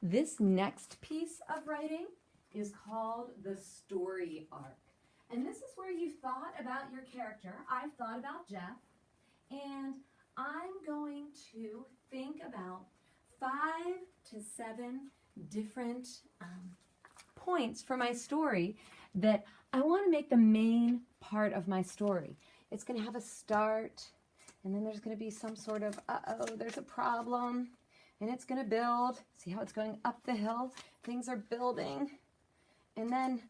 This next piece of writing is called the story arc. And this is where you've thought about your character. I've thought about Jeff. And I'm going to think about 5 to 7 different points for my story that I want to make the main part of my story. It's going to have a start, and then there's going to be some sort of, there's a problem, and it's going to build. See how it's going up the hill? Things are building. And then,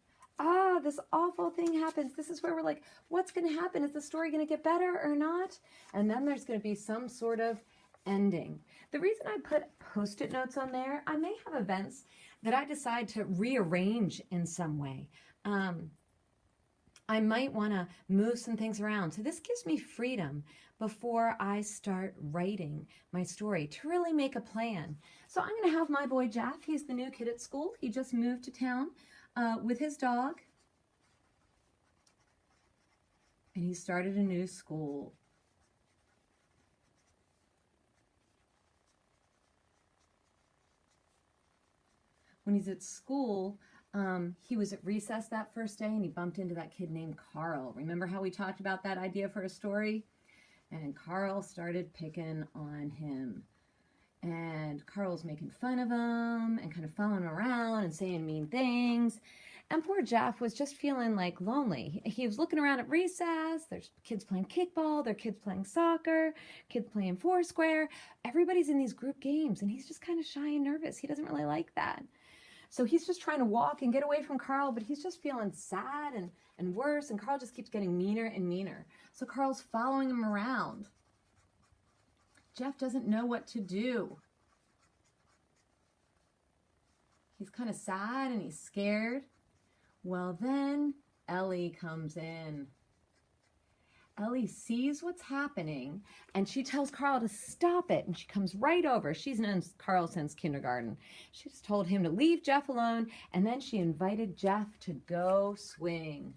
this awful thing happens. This is where we're like, what's going to happen? Is the story going to get better or not? And then there's going to be some sort of ending. The reason I put Post-it notes on there, I may have events that I decide to rearrange in some way. I might want to move some things around. So this gives me freedom before I start writing my story to really make a plan. So I'm going to have my boy Jeff. He's the new kid at school. He just moved to town with his dog. And he started a new school. When he's at school, he was at recess that first day and he bumped into that kid named Carl. Remember how we talked about that idea for a story? And Carl started picking on him. And Carl's making fun of him and kind of following him around and saying mean things. And poor Jeff was just feeling like lonely. He was looking around at recess. There's kids playing kickball. There are kids playing soccer, kids playing Foursquare. Everybody's in these group games and he's just kind of shy and nervous. He doesn't really like that. So he's just trying to walk and get away from Carl, but he's just feeling sad and worse, and Carl just keeps getting meaner and meaner. So Carl's following him around. Jeff doesn't know what to do. He's kind of sad and he's scared. Well, then Ellie comes in. Ellie sees what's happening and she tells Carl to stop it, and she comes right over. She's known Carl since kindergarten. She just told him to leave Jeff alone, and then she invited Jeff to go swing.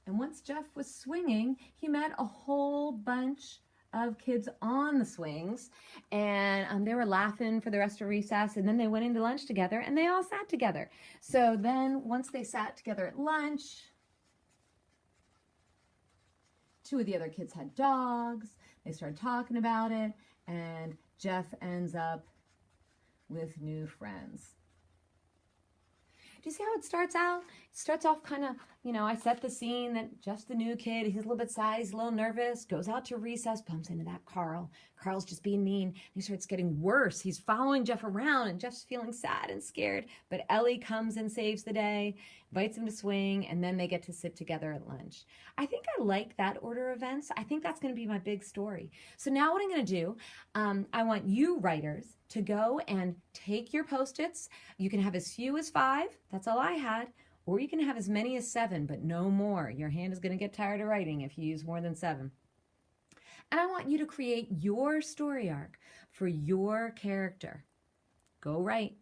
And once Jeff was swinging, he met a whole bunch of kids on the swings, and they were laughing for the rest of recess, and then they went into lunch together and they all sat together. So then once they sat together at lunch, 2 of the other kids had dogs. They started talking about it, and Jeff ends up with new friends. Do you see how it starts out? It starts off kind of, I set the scene that Jeff's the new kid. He's a little bit sad. He's a little nervous. Goes out to recess, bumps into that Carl. Carl's just being mean. And he starts getting worse. He's following Jeff around, and Jeff's feeling sad and scared. But Ellie comes and saves the day, invites him to swing, and then they get to sit together at lunch. I think I like that order of events. I think that's going to be my big story. So now what I'm going to do, I want you writers to go and take your Post-its. You can have as few as 5. That's all I had. Or you can have as many as 7, but no more. Your hand is going to get tired of writing if you use more than 7. And I want you to create your story arc for your character. Go write.